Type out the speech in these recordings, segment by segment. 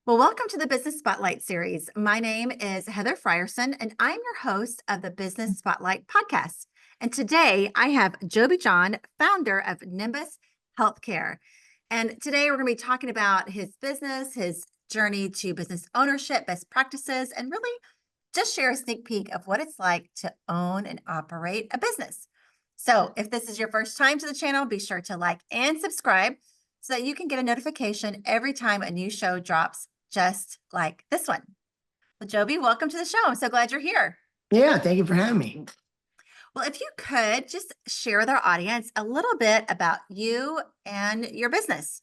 Well, welcome to the Business Spotlight series. My name is Heather Frierson, and I'm your host of the Business Spotlight podcast. And today I have Jobby John, founder of Nimbus Healthcare. And today we're going to be talking about his business, his journey to business ownership, best practices, and really just share a sneak peek of what it's like to own and operate a business. So if this is your first time to the channel, be sure to like and subscribe so that you can get a notification every time a new show drops, just like this one. Well, Jobby, welcome to the show. I'm so glad you're here. Yeah, thank you for having me. Well, if you could just share with our audience a little bit about you and your business.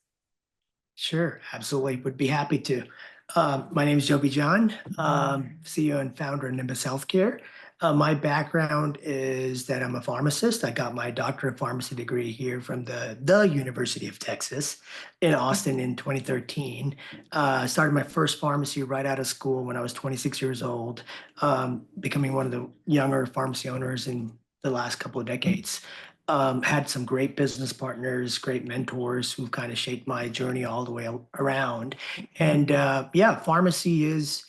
Sure, absolutely. Would be happy to. My name is Jobby John, CEO and founder of Nimbus Healthcare. My background is that I'm a pharmacist. I got my doctorate of pharmacy degree here from the University of Texas in Austin in 2013. Started my first pharmacy right out of school when I was 26 years old, becoming one of the younger pharmacy owners in the last couple of decades. Had some great business partners, great mentors who kind of shaped my journey all the way around. And yeah, pharmacy is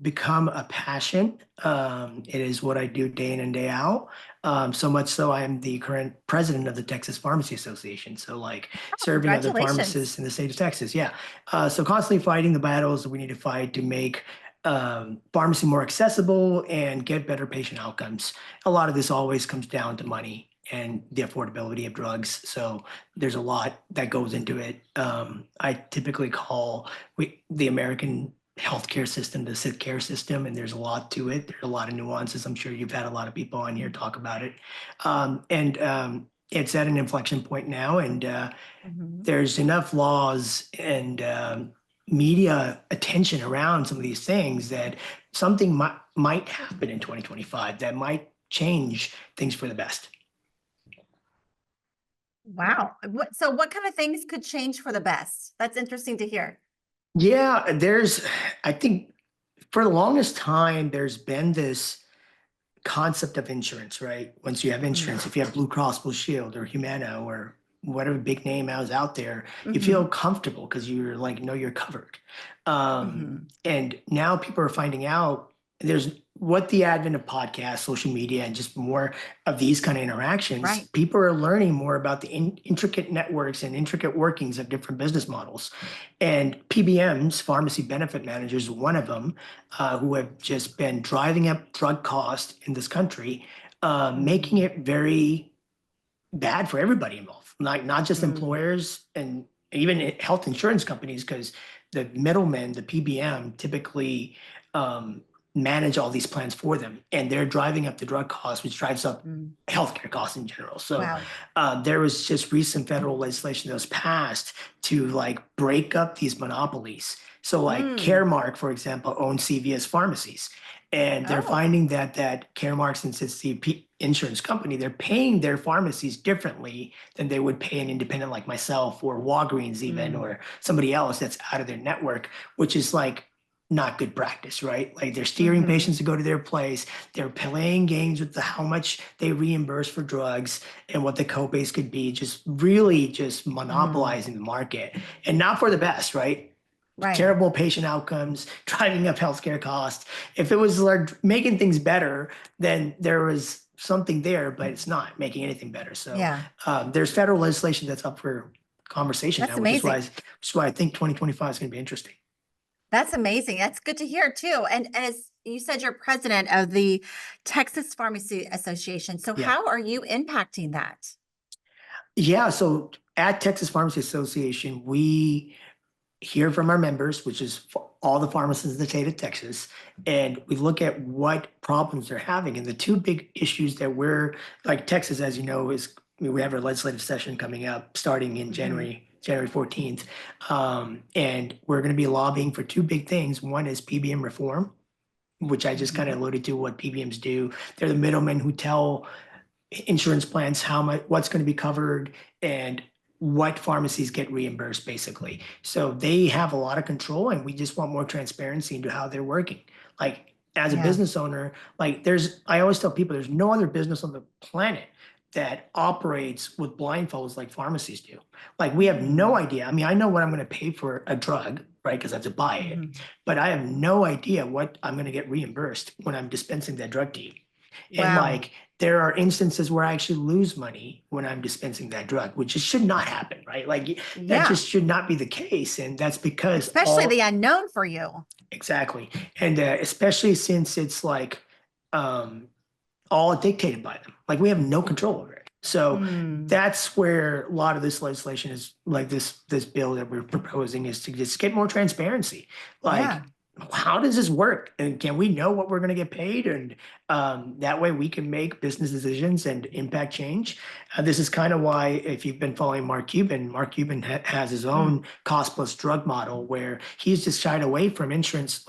become a passion. It is what I do day in and day out. So much so I'm the current president of the Texas Pharmacy Association. So like Oh, serving other congratulations. pharmacists in the state of Texas. Yeah. So constantly fighting the battles that we need to fight to make pharmacy more accessible and get better patient outcomes. A lot of this always comes down to money and the affordability of drugs. So there's a lot that goes into it. I typically call the American healthcare system the sick care system, and there's a lot to it. There's a lot of nuances. I'm sure you've had a lot of people on here talk about it. And it's at an inflection point now, and Mhm. there's enough laws and media attention around some of these things that something might happen in 2025 that might change things for the best. Wow. So what kind of things could change for the best? That's interesting to hear. Yeah, I think for the longest time, there's been this concept of insurance, right? Once you have Mm. insurance, if you have Blue Cross Blue Shield or Humana or whatever big name is out there, you feel Hmm. comfortable because you're like, know you're covered. Hmm. And now people are finding out there's what the advent of podcasts, social media, and just more of these kind of interactions, Right. people are learning more about the intricate networks and intricate workings of different business models. And PBMs, pharmacy benefit managers, one of them, who have just been driving up drug costs in this country, making Hmm. it very bad for everybody involved, like not just Mm. employers and even health insurance companies, because the middlemen, the PBM, typically manage all these plans for them, and they're driving up the drug costs, which drives up Mm. healthcare costs in general. So Wow. there was just recent federal legislation that was passed to like break up these monopolies. So like Mm. Caremark, for example, owns CVS pharmacies. And they're Oh. finding that Caremark, since it's the insurance company, they're paying their pharmacies differently than they would pay an independent like myself or Walgreens even Mm. or somebody else that's out of their network, which is like not good practice, right? Like they're steering Hmm. patients to go to their place. They're playing games with how much they reimburse for drugs and what the copays could be, just really just Hmm. monopolizing the market and not for the best, right? Right. Terrible patient outcomes, driving up healthcare costs. If it was like making things better, then there was something there, but it's not making anything better. So Yeah. there's federal legislation that's up for conversation That's now, amazing. which is why I think 2025 is going to be interesting. That's amazing. That's good to hear too. And as you said, you're president of the Texas Pharmacy Association. So Yeah. how are you impacting that? Yeah. So at Texas Pharmacy Association, we hear from our members, which is all the pharmacists in the state of Texas, and we look at what problems they're having. And the two big issues that we're like Texas, as you know, is we have our legislative session coming up starting in Hmm. January 14th. And we're going to be lobbying for two big things. One is PBM reform, which I just kind Hmm. of alluded to what PBMs do. They're the middlemen who tell insurance plans how much what's going to be covered and what pharmacies get reimbursed basically. So they have a lot of control and we just want more transparency into how they're working. Like as a Yeah. business owner, like I always tell people there's no other business on the planet that operates with blindfolds like pharmacies do. Like we have no Mm. idea. I mean, I know what I'm going to pay for a drug, right? Because I have to buy it, Mhm. but I have no idea what I'm going to get reimbursed when I'm dispensing that drug to you. And Wow. like there are instances where I actually lose money when I'm dispensing that drug, which just should not happen, right? Like that Yeah. just should not be the case. And that's because Especially the unknown for you. exactly. And especially since it's like um, all dictated by them. Like we have no control over it. So Mm. that's where a lot of this legislation is like this bill that we're proposing is to just get more transparency. Like, Yeah. how does this work? And can we know what we're going to get paid? And that way we can make business decisions and impact change. This is kind of why, if you've been following Mark Cuban has his Mm. own cost plus drug model where he's just shied away from insurance,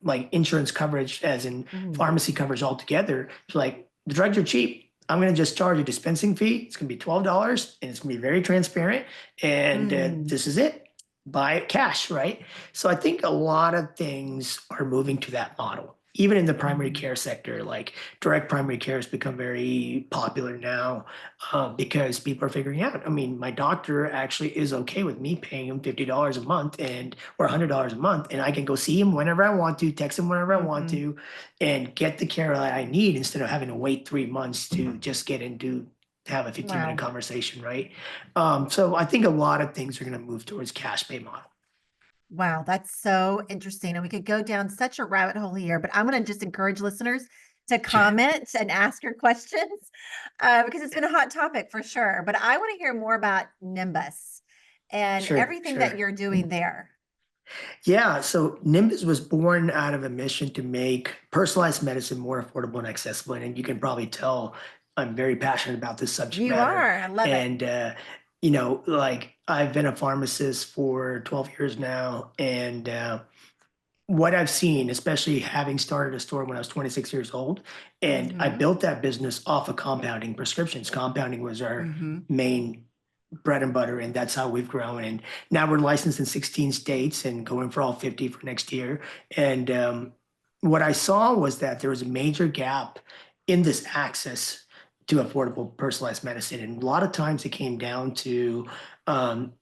like insurance coverage, as in Mm. pharmacy coverage altogether. It's like the drugs are cheap. I'm going to just charge a dispensing fee. It's going to be $12 and it's going to be very transparent. And Mm. this is it. Buy it cash, right? So I think a lot of things are moving to that model. Even in the primary Mm. care sector, like direct primary care has become very popular now because people are figuring out. I mean, my doctor actually is okay with me paying him $50 a month and or $100 a month, and I can go see him whenever I want to, text him whenever I want Mhm. to, and get the care that I need instead of having to wait 3 months to just get into have a 15-minute Wow. conversation, right? So I think a lot of things are going to move towards cash pay model. Wow, that's so interesting. And we could go down such a rabbit hole here, but I'm going to just encourage listeners to Sure, comment and ask your questions because it's been a hot topic for sure. But I want to hear more about Nimbus and sure, everything that sure. you're doing there. Yeah, so Nimbus was born out of a mission to make personalized medicine more affordable and accessible. And you can probably tell I'm very passionate about this subject You matter. are. I love it. And, like I've been a pharmacist for 12 years now. And what I've seen, especially having started a store when I was 26 years old, and I Mm-hmm. built that business off of compounding prescriptions. Compounding was our Mm-hmm. main bread and butter, and that's how we've grown. And now we're licensed in 16 states and going for all 50 for next year. And what I saw was that there was a major gap in this access to affordable personalized medicine. And a lot of times it came down to um,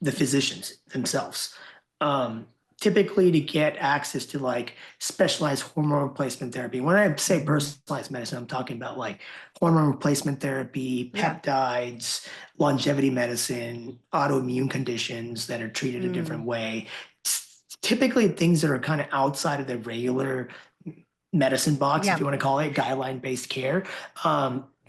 the physicians themselves. Um, Typically, to get access to like specialized hormone replacement therapy. When I say Mm-hmm. personalized medicine, I'm talking about like hormone replacement therapy, Yeah. peptides, longevity medicine, autoimmune conditions that are treated a different Mm. way. Typically, things that are kind of outside of the regular medicine box, if Yeah. you want to call it guideline based care.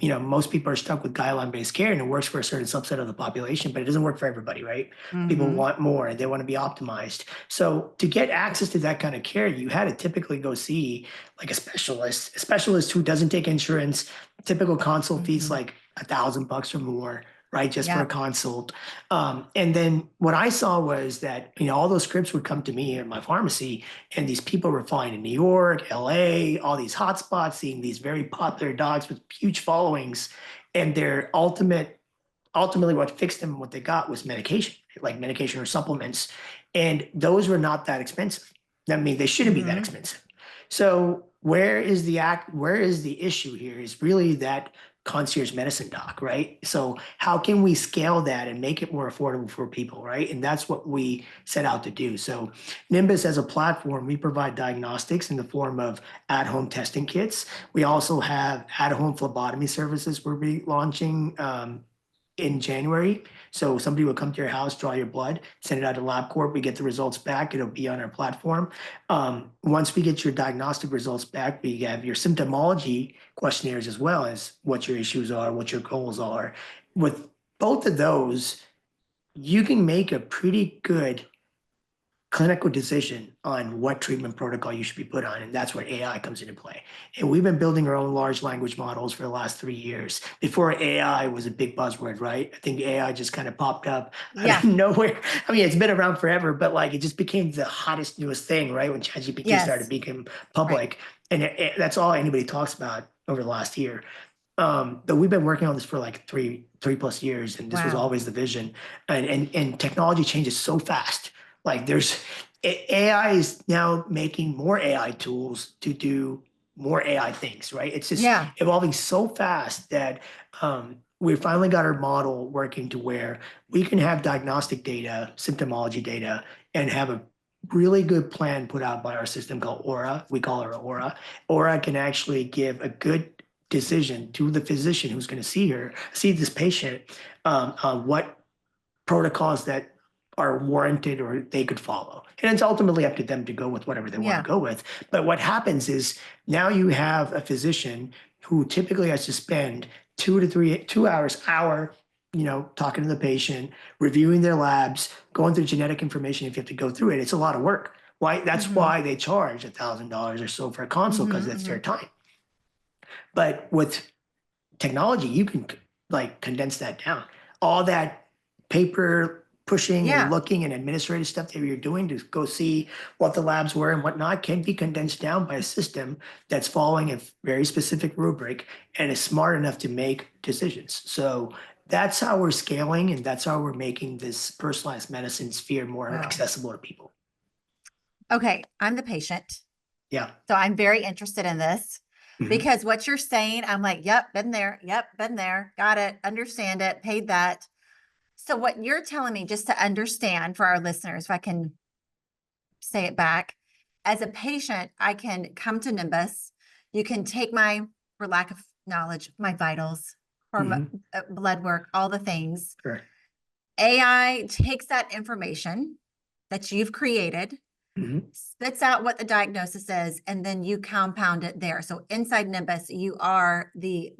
Most people are stuck with guideline based care and it works for a certain subset of the population, but it doesn't work for everybody, right? People Mm-hmm. want more and they want to be optimized. So to get access to that kind of care, you had to typically go see like a specialist who doesn't take insurance. Typical consult fees Mm-hmm. like $1,000 or more, right? Just for a Yeah. consult. And then what I saw was that, all those scripts would come to me at my pharmacy, and these people were flying to New York, LA, all these hotspots, seeing these very popular dogs with huge followings. And their ultimately what fixed them, what they got was medication, like medication or supplements. And those were not that expensive. I mean, they shouldn't be that Mm-hmm. expensive. So where is the issue here is really that concierge medicine doc, right? So how can we scale that and make it more affordable for people, right? And that's what we set out to do. So Nimbus as a platform, we provide diagnostics in the form of at-home testing kits. We also have at-home phlebotomy services we're launching in January. So somebody will come to your house, draw your blood, send it out to LabCorp. We get the results back. It'll be on our platform. Once we get your diagnostic results back, we have your symptomology questionnaires as well as what your issues are, what your goals are. With both of those, you can make a pretty good clinical decision on what treatment protocol you should be put on. And that's where AI comes into play. And we've been building our own large language models for the last 3 years. Before AI was a big buzzword, right? I think AI just kind of popped up out of Yeah. nowhere. I mean, it's been around forever, but like it just became the hottest, newest thing, right? When ChatGPT started Yes. becoming Right. public. And that's all anybody talks about over the last year. But we've been working on this for like three plus years, and this was Wow. always the vision. And technology changes so fast. Like AI is now making more AI tools to do more AI things, right? It's just Yeah. evolving so fast that we finally got our model working to where we can have diagnostic data, symptomology data, and have a really good plan put out by our system called Aura. We call her Aura. Aura can actually give a good decision to the physician who's going to see this patient, on what protocols that are warranted or they could follow. And it's ultimately up to them to go with whatever they want Yeah. to go with. But what happens is now you have a physician who typically has to spend 2 hours, talking to the patient, reviewing their labs, going through genetic information. If you have to go through it, it's a lot of work. Why? That's Mm-hmm. why they charge $1,000 or so for a consult, because Mm-hmm. that's Mm-hmm. their time. But with technology, you can like condense that down. All that paper pushing and Yeah. looking and administrative stuff that you're doing to go see what the labs were and whatnot can be condensed down by a system that's following a very specific rubric and is smart enough to make decisions. So that's how we're scaling, and that's how we're making this personalized medicine sphere more Wow. accessible to people. Okay. I'm the patient. Yeah. So I'm very interested in this Mhm. because what you're saying, I'm like, yep, been there. Yep, been there. Got it. Understand it. Paid that. So what you're telling me, just to understand for our listeners, if I can say it back, as a patient, I can come to Nimbus. You can take my, for lack of knowledge, my vitals, Mhm. blood work, all the things. Sure. AI takes that information that you've created, Mhm. spits out what the diagnosis is, and then you compound it there. So inside Nimbus, you are the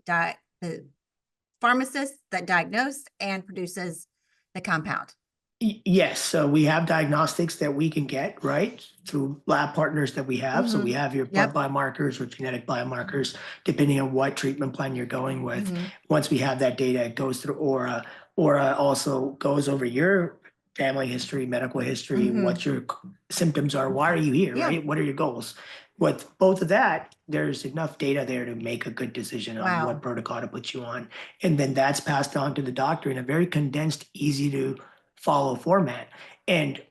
pharmacist that diagnosed and produces the compound. Yes, so we have diagnostics that we can get, right, through lab partners that we have. So we Mm-hmm. have your blood Yep. biomarkers or genetic biomarkers, depending on what treatment plan you're going with. Mm-hmm. Once we have that data, it goes through Aura. Aura also goes over your family history, medical history, Mm-hmm. what your symptoms are, why are you here, Yeah. right? What are your goals? With both of that, there's enough data there to make a good decision on what Wow. protocol to put you on. And then that's passed on to the doctor in a very condensed, easy to follow format, and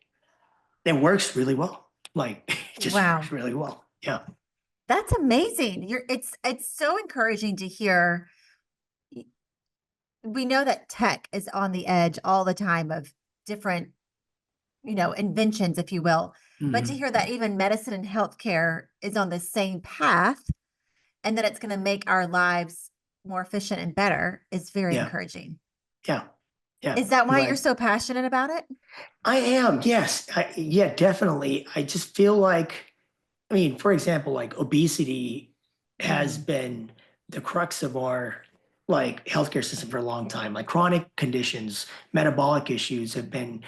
it works really well. Like it just works Wow. really well. Yeah. That's amazing. It's so encouraging to hear. We know that tech is on the edge all the time of different, inventions, if you will. But to Mhm. hear that even medicine and healthcare is on the same path and that it's going to make our lives more efficient and better is very Yeah. encouraging. Yeah. Yeah. Is that why you're Like so passionate about it? I am. Yes. Yeah, definitely. I just feel like, I mean, for example, like obesity has Mm, been the crux of our like healthcare system for a long time. Like chronic conditions, metabolic issues have been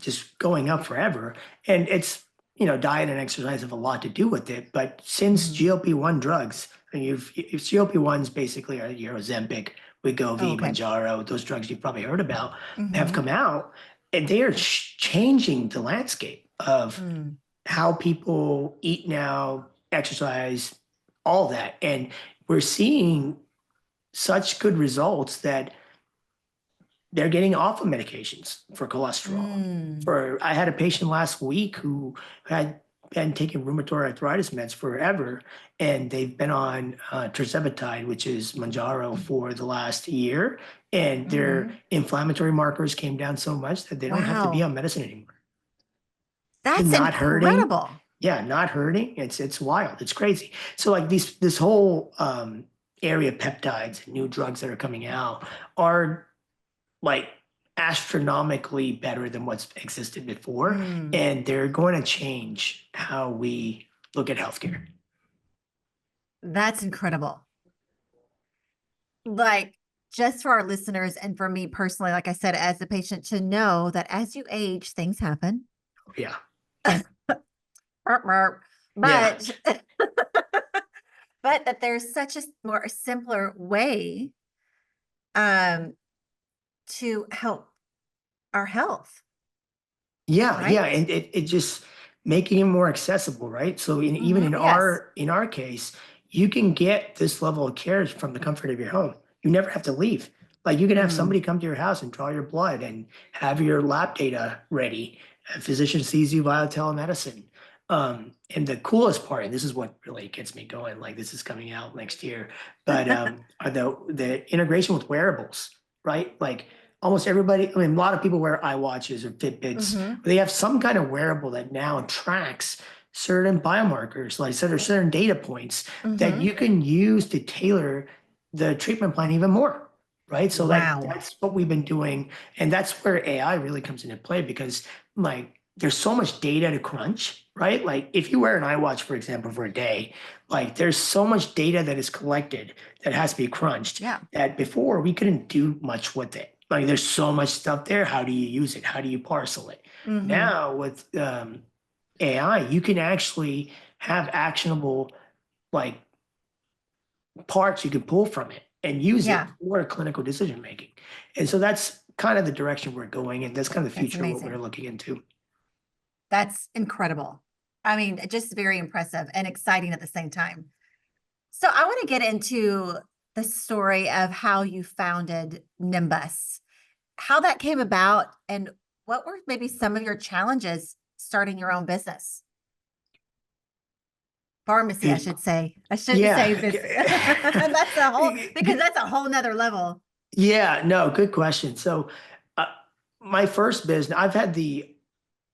just going up forever, and it's diet and exercise have a lot to do with it. But since mhm. GLP-1 drugs, and if GLP-1s basically are your Ozempic, Oh, Wegovy, okay. Manjaro, those drugs you've probably heard about have Hmm. come out, and they are changing the landscape of Mm, how people eat now, exercise, all that. And we're seeing such good results that they're getting off of medications for cholesterol. mm, For I had a patient last week who had been taking rheumatoid arthritis meds forever, and they've been on tirzepatide, which is Manjaro, for the last year, and their hmm. inflammatory markers came down so much that they don't have to be Wow. on medicine anymore. That's Not hurting. incredible. Yeah, not hurting. It's wild. It's crazy. So like this whole area of peptides and new drugs that are coming out are like astronomically better than what's existed before, Mm, and they're going to change how we look at healthcare. that's incredible. Like, just for our listeners and for me personally, like I said, as a patient, to know that as you age, things happen. Yeah. Merp, merp. Yeah. But but that there's such a more simpler way um to help our health, Yeah, yeah, right? and it just making it more accessible, right? So even Hmm. in Yes. our case, you can get this level of care from the comfort of your home. You never have to leave. Like you can have Mm, somebody come to your house and draw your blood and have your lab data ready. A physician sees you via telemedicine. And the coolest part, and this is what really gets me going, like this is coming out next year, but are the integration with wearables, right? Like almost everybody, I mean, a lot of people wear iWatches or Fitbits, Mm-hmm. but they have some kind of wearable that now tracks certain biomarkers, like certain data points that Mm-hmm. you can use to tailor the treatment plan even more. Right. So like Wow. that's what we've been doing. And that's where AI really comes into play because like there's so much data to crunch, right? Like if you wear an iWatch, for example, for a day, like there's so much data that is collected that has to be crunched Yeah. that before we couldn't do much with it. Like there's so much stuff there. How do you use it? How do you parcel it? Mm-hmm. Now with AI, you can actually have actionable like parts you can pull from it and use it Yeah. for clinical decision making. And so that's kind of the direction we're going, and that's kind of the That's future of what we're amazing. looking into. That's incredible. I mean, just very impressive and exciting at the same time. So I want to get into the story of how you founded Nimbus, how that came about, and what were maybe some of your challenges starting your own business? Pharmacy, I Good. should say. I shouldn't say Yeah. business. That's a whole, because that's a whole nother level. Yeah, no, good question. So, uh, my first business, I've had the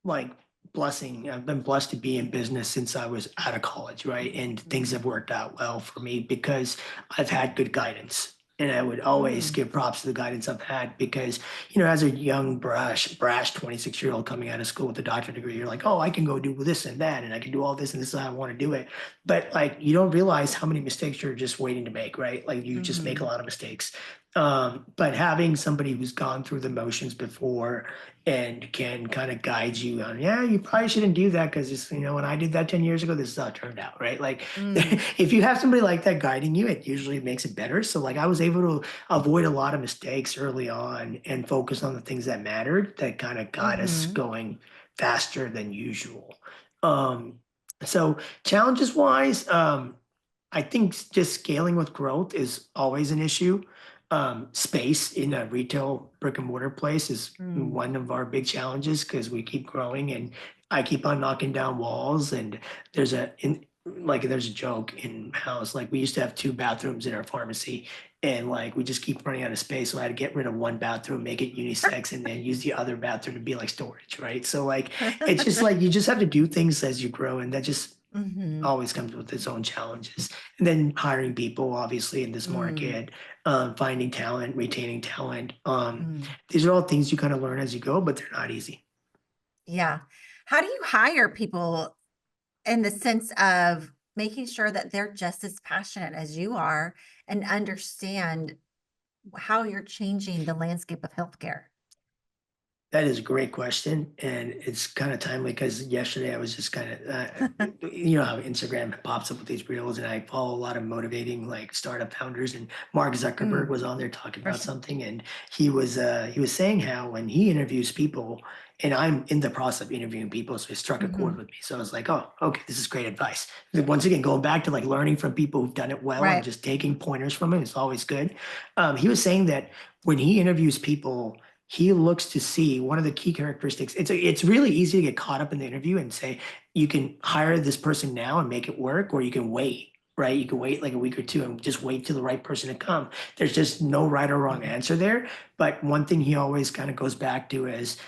like blessing. I've been blessed to be in business since I was out of college, right? And things have worked out well for me because I've had good guidance. And I would always Mm, give props to the guidance I've had because, as a young, brash 26-year-old coming out of school with a doctorate degree, you're like, oh, I can go do this and that, and I can do all this, and this is how I want to do it. But like, you don't realize how many mistakes you're just waiting to make, right? Like, you just make a mhm. lot of mistakes. But having somebody who's gone through the motions before and can kind of guide you on, yeah, you probably shouldn't do that because when I did that 10 years ago, this is how it turned out, right? Like Mm, if you have somebody like that guiding you, it usually makes it better. So like I was able to avoid a lot of mistakes early on and focus on the things that mattered that kind of got us mhm. going faster than usual. Um, so challenges wise, I think just scaling with growth is always an issue. Space in a retail brick and mortar place is Mm, one of our big challenges because we keep growing and I keep on knocking down walls. And there's a joke in house. Like we used to have two bathrooms in our pharmacy, and like we just keep running out of space. So I had to get rid of one bathroom, make it unisex, and then use the other bathroom to be like storage, right? So like it's just like you just have to do things as you grow, and that just mhm. always comes with its own challenges. And then hiring people, obviously, in this Mm, market, finding talent, retaining talent. mm. These are all things you kind of learn as you go, but they're not easy. Yeah. How do you hire people in the sense of making sure that they're just as passionate as you are and understand how you're changing the landscape of healthcare? That is a great question, and it's kind of timely because yesterday I was just kind of, how Instagram pops up with these reels, and I follow a lot of motivating like startup founders, and Mark Zuckerberg Mm, was on there talking about person. something, and he was saying how when he interviews people, and I'm in the process of interviewing people, so it struck a chord Mhm. with me. So I was like, oh, okay, this is great advice. Once again, going back to like learning from people who've done it well and Right. just taking pointers from it is always good. He was saying that when he interviews people he looks to see one of the key characteristics. It's really easy to get caught up in the interview and say you can hire this person now and make it work, or you can wait, right? You can wait like a week or two and just wait till the right person to come. There's just no right or wrong Mhm. answer there. But one thing he always kind of goes back to is,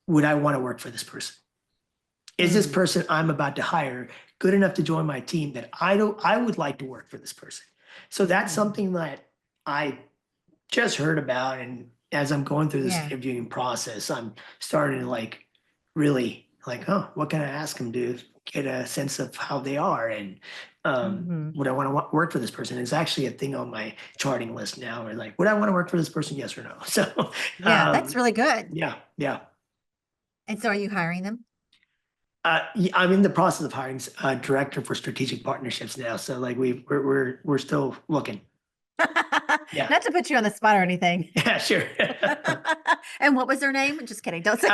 would I want to work for this person? Is this Mm, person I'm about to hire good enough to join my team that I would like to work for this person? So that's mm. something that I just heard about, and as I'm going through this Yeah. interviewing process, I'm starting to like really like, oh, what can I ask them to get a sense of how they are, and Mhm. would I want to work for this person? It's actually a thing on my charting list now. Where like, would I want to work for this person? Yes or no? So, Yeah, that's really good. yeah, yeah. And so are you hiring them? I'm in the process of hiring a director for strategic partnerships now. So like we're still looking. Yeah, Not to put you on the spot or anything. yeah, sure. And what was their name? Just kidding. Don't say.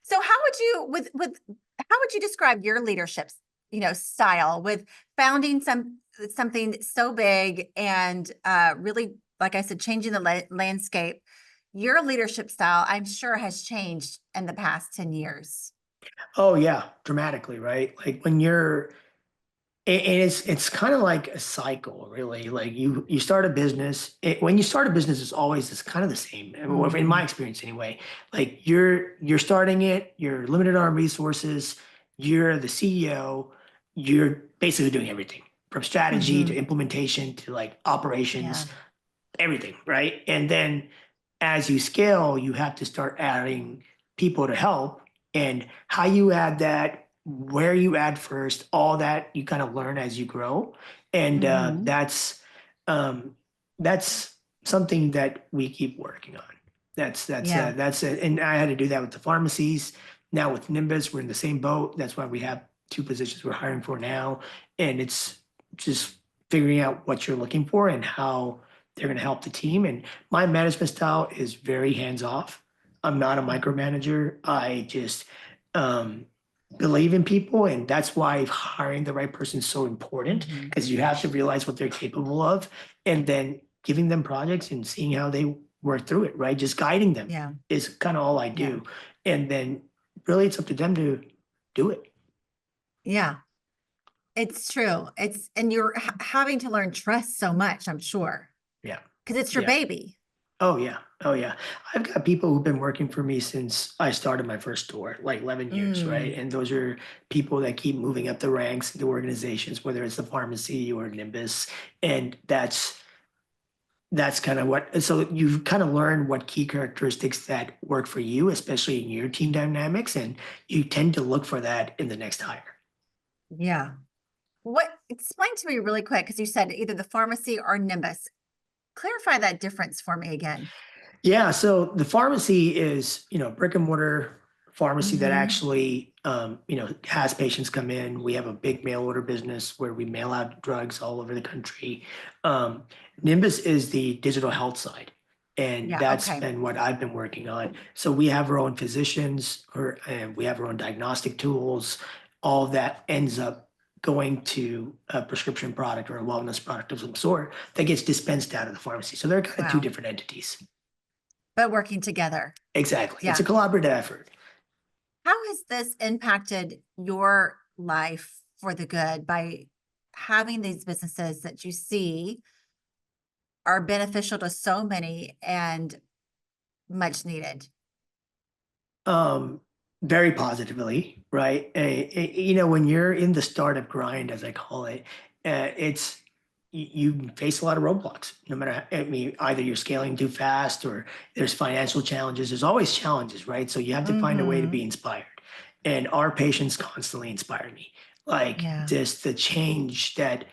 So how would you with how would you describe your leadership, style with founding something so big and really, like I said, changing the landscape? Your leadership style, I'm sure, has changed in the past 10 years. Oh yeah, dramatically, right? Like when you're and it's kind of like a cycle, really. Like you start a business. When you start a business, it's kind of the same. Well, in my Mhm. experience, anyway. Like you're starting it. You're limited on resources. You're the CEO. You're basically doing everything from strategy to Mhm. implementation to like Yeah. operations, everything, right? And then as you scale, you have to start adding people to help. And how you add that, where you add first, all that you kind of learn as you grow. And Mhm. um, that's something that we keep working on. Yeah. That's it. And I had to do that with the pharmacies. Now with Nimbus, we're in the same boat. That's why we have two positions we're hiring for now. And it's just figuring out what you're looking for and how they're going to help the team. And my management style is very hands off. I'm not a Mhm. micromanager. I just um, believe in people. And that's why hiring the right person is so important Mhm. because you have to realize what they're capable of and then giving them projects and seeing how they work through it, right? Just guiding them Yeah. is kind of all I Yeah. do. And then really it's up to them to do it. Yeah. It's true. And you're having to learn trust so much, I'm sure, Yeah. because it's your Yeah. baby. Oh yeah. Oh yeah. I've got people who've been working for me since I started my first store, like 11 years, right? Mm. And those are people that keep moving up the ranks in the organizations, whether it's the pharmacy or Nimbus. And that's kind of what, so you've kind of learned what key characteristics that work for you, especially in your team dynamics. And you tend to look for that in the next hire. Yeah. Explain to me really quick, because you said either the pharmacy or Nimbus. Clarify that difference for me again. Yeah, so the pharmacy is, brick and mortar pharmacy that Mhm. actually, has patients come in. We have a big mail order business where we mail out drugs all over the country. Um, Nimbus is the digital health side, and Yeah. that's Okay. been what I've been working on. So we have our own physicians, and we have our own diagnostic tools. All of that ends up going to a prescription product or a wellness product of some sort that gets dispensed out of the pharmacy. So they're kind of two Wow. different entities. But working together. Exactly. It's a Yeah. collaborative effort. How has this impacted your life for the good by having these businesses that you see are beneficial to so many and much needed? Um, Very positively, right? When you're in the startup grind, as I call it, it's you face a lot of roadblocks. No matter, I mean, either you're scaling too fast or there's financial challenges. There's always challenges, right? So you have to find a way to be Mhm. inspired. And our patients constantly inspire me. Like Yeah. just the change that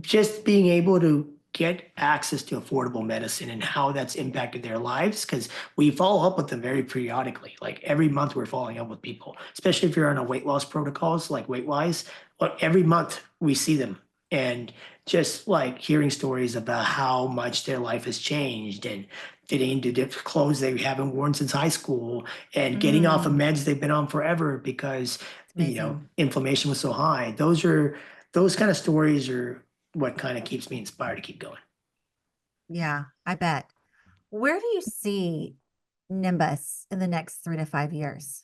just being able to get access to affordable medicine and how that's impacted their lives because we follow up with them very periodically, like every month we're following up with people, especially if you're on a weight loss protocols like weight wise, but every month we see them and just like hearing stories about how much their life has changed and fitting into different clothes they haven't worn since high school and getting off of Mm. meds they've been on forever because It's amazing. inflammation was so high. Those kind of stories are what kind of keeps me inspired to keep going. Yeah, I bet. Where do you see Nimbus in the next 3 to 5 years?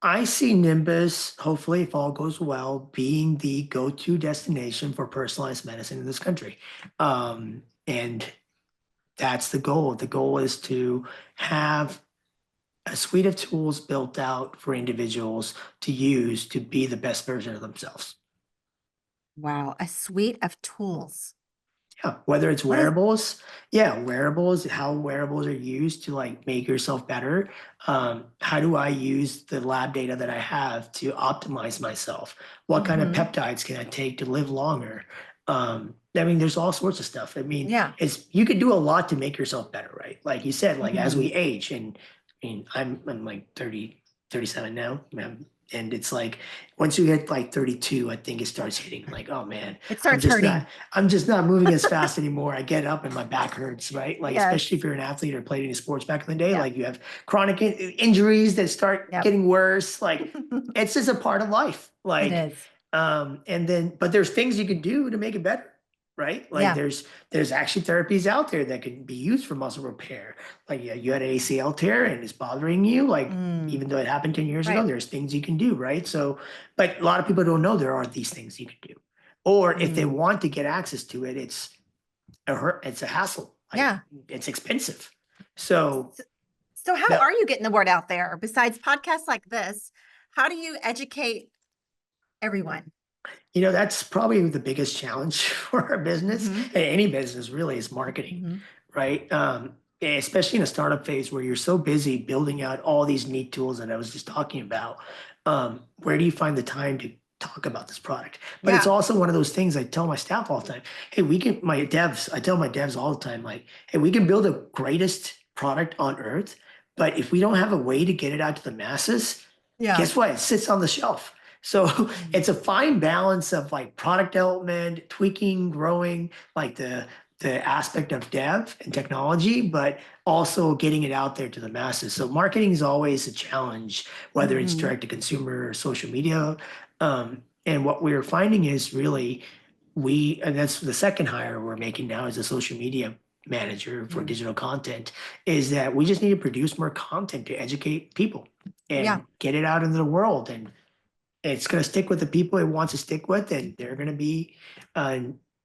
I see Nimbus, hopefully, if all goes well, being the go-to destination for personalized medicine in this country. And that's the goal. The goal is to have a suite of tools built out for individuals to use to be the best version of themselves. Wow, a suite of tools. Yeah, whether it's What is wearables, how wearables are used to like make yourself better. How do I use the lab data that I have to optimize myself? What kind of Mhm. peptides can I take to live longer? I mean, there's all sorts of stuff. I mean, Yeah. it's you can do a lot to make yourself better, right? Like you said, like as we Mhm. age, and I mean, I'm like 30, 37 now, and it's like once you hit like 32, I think it starts hitting like, oh man, It I'm starts just not hurting. I'm just not moving as fast anymore. I get up and my back hurts, right? Like, especially Yes. if you're an athlete or played any sports back in the day, Yeah. like you have chronic injuries that start Yep. getting worse. Like, it's just a part of life. It Like, is. but there's things you can do to make it better, right? Like Yeah. there's actually therapies out there that can be used for muscle repair. Like yeah, you had an ACL tear and it's bothering you, like Mm, even though it happened 10 years ago, right. there's things you can do, right? So, but a lot of people don't know there are these things you can do. Or if they Mm, want to get access to it, it's a hassle. Like yeah. it's expensive. So So, so how the are you getting the word out there besides podcasts like this? How do you educate everyone? That's probably the biggest challenge for our business Hmm. and any business really is marketing, Hmm. right? Especially in a startup phase where you're so busy building out all these neat tools that I was just talking about. Where do you find the time to talk about this product? But it's Yeah. also one of those things I tell my staff all the time. Hey, I tell my devs all the time, like, hey, we can build the greatest product on earth, but if we don't have a way to get it out to the masses, Yeah. guess what? It sits on the shelf. So Mhm. it's a fine balance of like product development, tweaking, growing, like the aspect of dev and technology, but also getting it out there to the masses. So marketing is always a challenge, whether it's Mhm. direct to consumer or social media. And what we're finding is really and that's the second hire we're making now as a social media manager for Mm. digital content, is that we just need to produce more content to educate people Yeah. and get it out into the world. And it's going to stick with the people it wants to stick with, and they're going to be uh,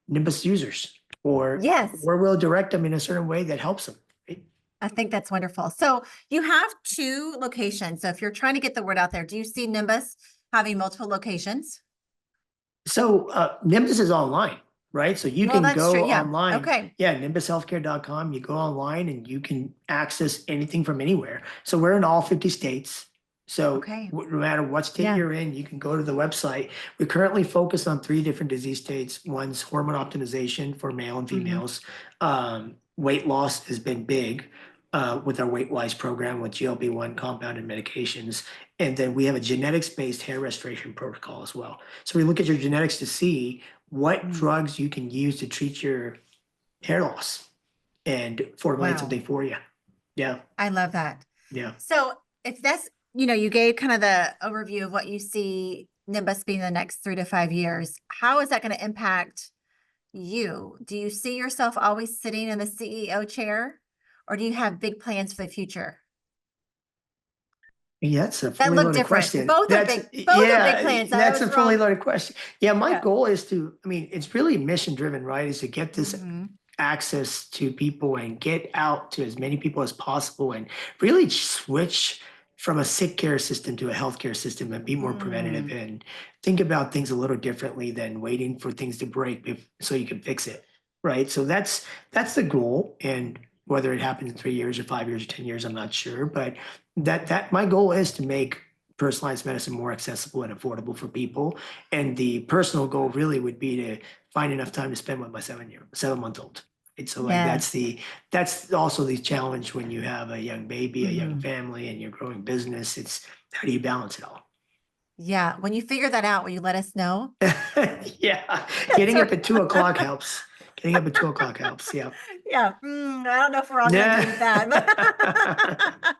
Nimbus users, Yes. or we'll direct them in a certain way that helps them. Right? I think that's wonderful. So you have two locations. So if you're trying to get the word out there, do you see Nimbus having multiple locations? So Nimbus is online, right? So you Well, can that's true. go Yeah. online. Okay. Yeah, nimbushealthcare.com. You go online and you can access anything from anywhere. So we're in all 50 states. So Okay. no matter what state Yeah. you're in, you can go to the website. We currently focus on 3 different disease states. One's hormone optimization for male and Hmm. females. Weight loss has been big with our Weight Wise program with GLP-1 compounded medications. And then we have a genetics-based hair restoration protocol as well. So we look at your genetics to see what Mm. drugs you can use to treat your hair loss and formulate Wow. something for you. Yeah, I love that. yeah. So if that's, you gave kind of the overview of what you see Nimbus being the next 3 to 5 years. How is that going to impact you? Do you see yourself always sitting in the CEO chair, or do you have big plans for the future Yeah, that's a that fully look loaded different? question. Both are big, both are big plans. I That's was a fully wrong. loaded question. Yeah, my Yeah. goal is it's really mission driven, right? Is to get this Hmm. access to people and get out to as many people as possible and really switch from a sick care system to a healthcare system and be more preventative Mm. and think about things a little differently than waiting for things to break so you can fix it. Right. So that's the goal. And whether it happens in 3 years or 5 years or 10 years, I'm not sure. But that my goal is to make personalized medicine more accessible and affordable for people. And the personal goal really would be to find enough time to spend with my 7-month old. And so like Yes. that's also the challenge when you have a young baby, a young Hmm. family, and you're growing business. It's how do you balance it all? Yeah. When you figure that out, will you let us know? Yeah, That's getting right. up at 2 o'clock helps. Getting up at 2 o'clock helps. Yeah. Yeah. I don't know if we're all going to agree Yeah. with that,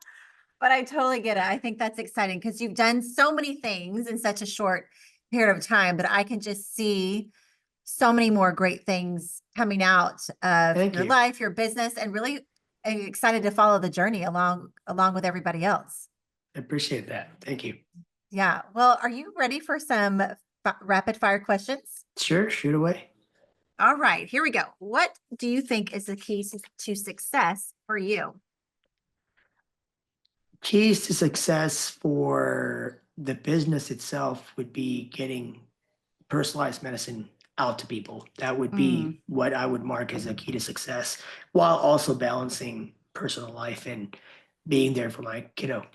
but I totally get it. I think that's exciting because you've done so many things in such a short period of time, but I can just see so many more great things coming out of Thank your you. life, your business, and really excited to follow the journey along with everybody else. I appreciate that. Thank you. Yeah. Well, are you ready for some rapid fire questions? Sure, shoot away. All right, here we go. What do you think is the key to success for you? Keys to success for the business itself would be getting personalized medicine out to people. That would Mm, be what I would mark as a key to success, while also balancing personal life and being there for my kiddo.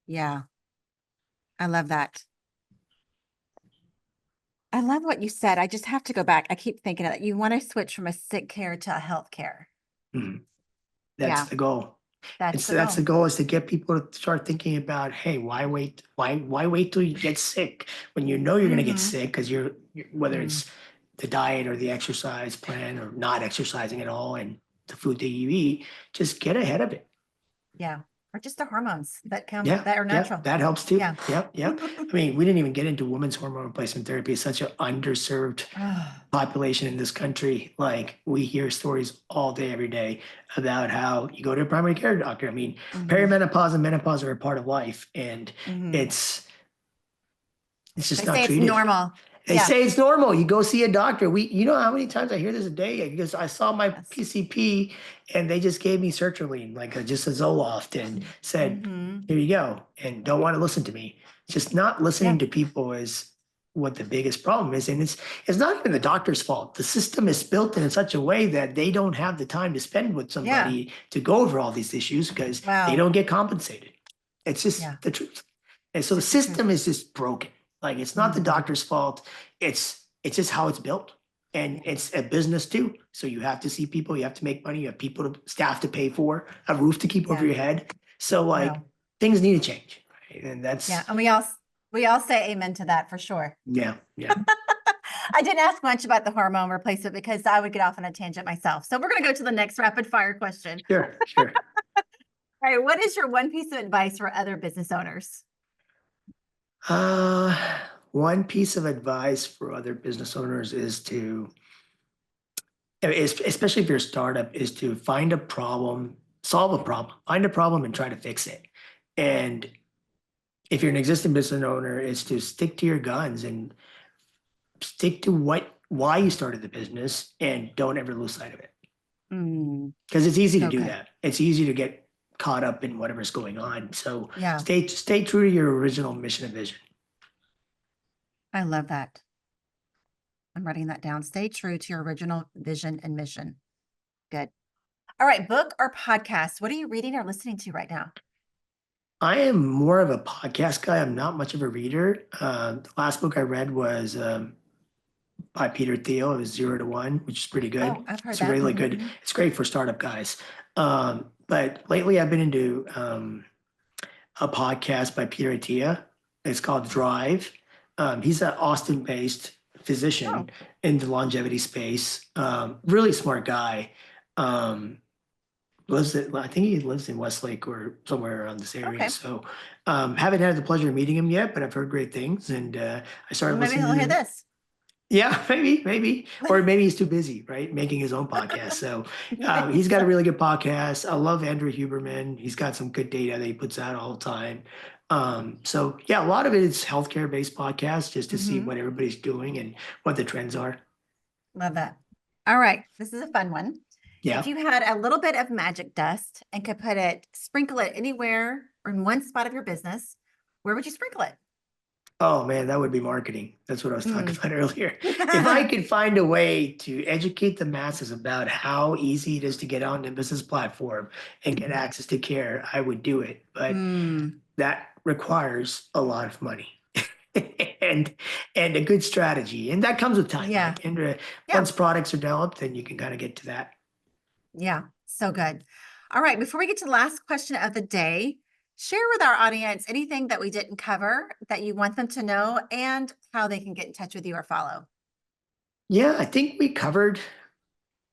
yeah, I love that. I love what you said. I just have to go back. I keep thinking of it. You want to switch from a sick care to a health care. Mhm. That's Yeah, the goal. that's It's the that's the goal. goal is to get people to start thinking about, hey, why wait? Why wait till you get sick when you know you're going to get Mm-hmm. sick because whether Mm, it's the diet or the exercise plan or not exercising at all and the food that you eat, just get ahead of it. yeah. or just the hormones that come Yeah, that are yeah, natural. that helps too. Yeah. Yep, yep. I mean, we didn't even get into women's hormone replacement therapy. It's such an underserved Oh, population in this country. Like we hear stories all day, every day about how you go to a primary care doctor. I mean, mhm, perimenopause and menopause are a part of life, and mhm. it's it's just They not say it's treated. normal. They Yeah. say it's normal. You go see a doctor. You know how many times I hear this a day? Because I saw my Yes. PCP and they just gave me sertraline, like just a Zoloft, and said, Mm-hmm. "Here you go," and don't want to listen to me. Just not Yeah. listening to people is what the biggest problem is, and it's not even the doctor's fault. The system is built in such a way that they don't have the time to spend with Yeah. somebody to go over all these issues because they Wow. don't get compensated. It's Yeah. just the truth. And It's so the just the truth. system is just broken. Like it's not the Mm-hmm. doctor's fault. It's just how it's built. And Yeah. it's a business too. So you have to see people, you have to make money, you have people to staff to pay for, a roof to keep over Yeah. your head. So like No. things need to change. Right? And Yeah. that's And we all say amen to that for sure. yeah, yeah. I didn't ask much about the hormone replacement because I would get off on a tangent myself. So we're going to go to the next rapid fire question. Sure, sure. All right. What is your one piece of advice for other business owners? Uh one piece of advice for other business owners is to especially if you're a startup, is to find a problem, solve a problem, find a problem and try to fix it. And if you're an existing business owner, is to stick to your guns and stick to why you started the business and don't ever lose sight of it. Mm, Because it's easy to so do good. that. It's easy to get caught up in whatever's going on. So Yeah. stay true to your original mission and vision. I love that. I'm writing that down. Stay true to your original vision and mission. Good. All right. Book or podcast? What are you reading or listening to right now? I am more of a podcast guy. I'm not much of a reader. The last book I read was by Peter Thiel. It was 0 to 1, which is pretty good. Oh, I've heard It's that. really good. Mm-hmm. It's great for startup guys. But lately I've been into a podcast by Peter Attia. It's called Drive. He's an Austin-based Oh, physician in the longevity space. Really smart guy. Um, I think he lives in Westlake or somewhere around this area. okay. So haven't had the pleasure of meeting him yet, but I've heard great things. And I Well, started maybe listening he'll to hear him. this. Yeah, maybe, or maybe he's too busy, right, making his own podcast. So Maybe he's got a so. really good podcast. I love Andrew Huberman. He's got some good data that he puts out all the time. So yeah, a lot of it is healthcare based podcasts just to see Mm-hmm. what everybody's doing and what the trends are. Love that. All right. This is a fun one. If Yeah. you had a little bit of magic dust and could sprinkle it anywhere or in one spot of your business, where would you sprinkle it? Oh man, that would be marketing. That's what I was talking Mm. about earlier. If I could find a way to educate the masses about how easy it is to get on Nimbus's platform and get access to care, I would do it. But Mm. that requires a lot of money and a good strategy, and that comes with time. Yeah. Like, and Yeah. once products are developed, then you can kind of get to that. Yeah. So good. All right. Before we get to the last question of the day, share with our audience anything that we didn't cover that you want them to know and how they can get in touch with you or follow. Yeah, I think we covered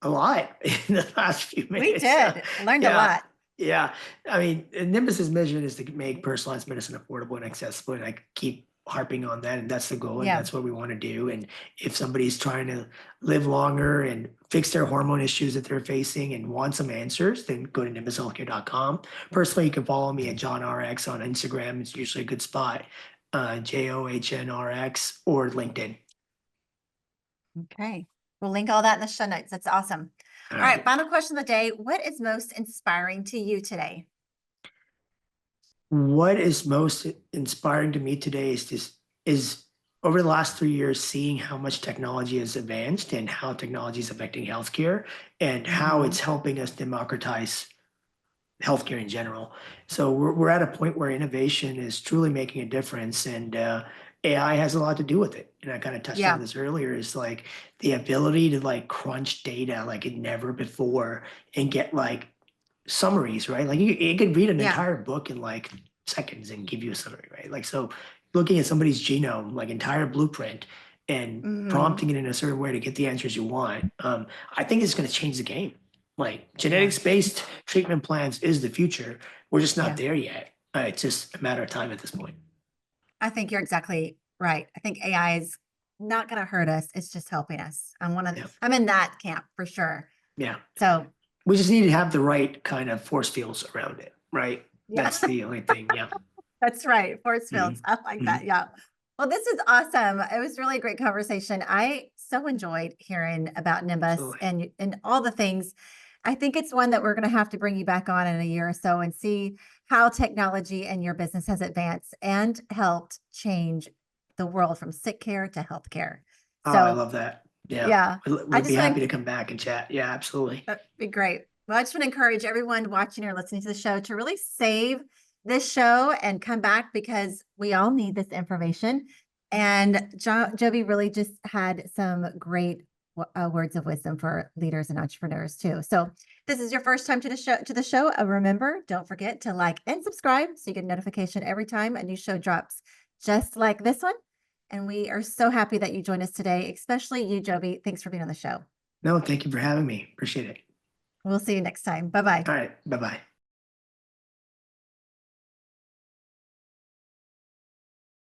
a lot in the last few We minutes. did. Learned a Yeah, lot. yeah. I mean, Nimbus's mission is to make personalized medicine affordable and accessible, and I keep harping on that, and that's the goal, and Yeah. that's what we want to do. And if somebody's trying to live longer and fix their hormone issues that they're facing and want some answers, then go to nimbushealthcare.com. Personally, you can follow me at JohnRX on Instagram. It's usually a good spot. JOHNRX or LinkedIn. Okay. We'll link all that in the show notes. That's awesome. All right. Final question of the day. What is most inspiring to you today? What is most inspiring to me today is over the last 3 years, seeing how much technology has advanced and how technology is affecting healthcare and how Mhm. it's helping us democratize healthcare in general. So we're at a point where innovation is truly making a difference, and AI has a lot to do with it. And I kind of touched Yeah. on this earlier. Is like the ability to like crunch data like never before and get like summaries, right? Like you could read an Yeah. entire book in like seconds and give you a summary, right? Like so, looking at somebody's genome, like entire blueprint, and Mhm. prompting it in a certain way to get the answers you want. I think it's going to change the game. Like genetics-based treatment plans is the future. We're just not Yeah. there yet. It's just a matter of time at this point. I think you're exactly right. I think AI is not going to hurt us. It's just helping us. Yeah. I'm in that camp for sure. Yeah. So We just need to have the right kind of force fields around it, right? yeah, That's the only thing. Yeah. that's right. Force Mhm. fields. I like Mhm. that. Yeah. Well, this is awesome. It was really a great conversation. I so enjoyed hearing about Nimbus Absolutely. and all the things. I think it's one that we're going to have to bring you back on in a year or so and see how technology and your business has advanced and helped change the world from sick care to healthcare. Oh, I So love that. Yeah. yeah, I We'd be just happy want to to come back and chat. Yeah, absolutely. that'd be great. Well, I just want to encourage everyone watching or listening to the show to really save this show and come back because we all need this information. And Joby really just had some great words of wisdom for leaders and entrepreneurs too. So, if this is your first time to the show. Remember, don't forget to like and subscribe so you get a notification every time a new show drops, just like this one. And we are so happy that you joined us today, especially you, Joby. Thanks for being on the show. No, thank you for having me. Appreciate it. We'll see you next time. Bye bye. All right. Bye-bye.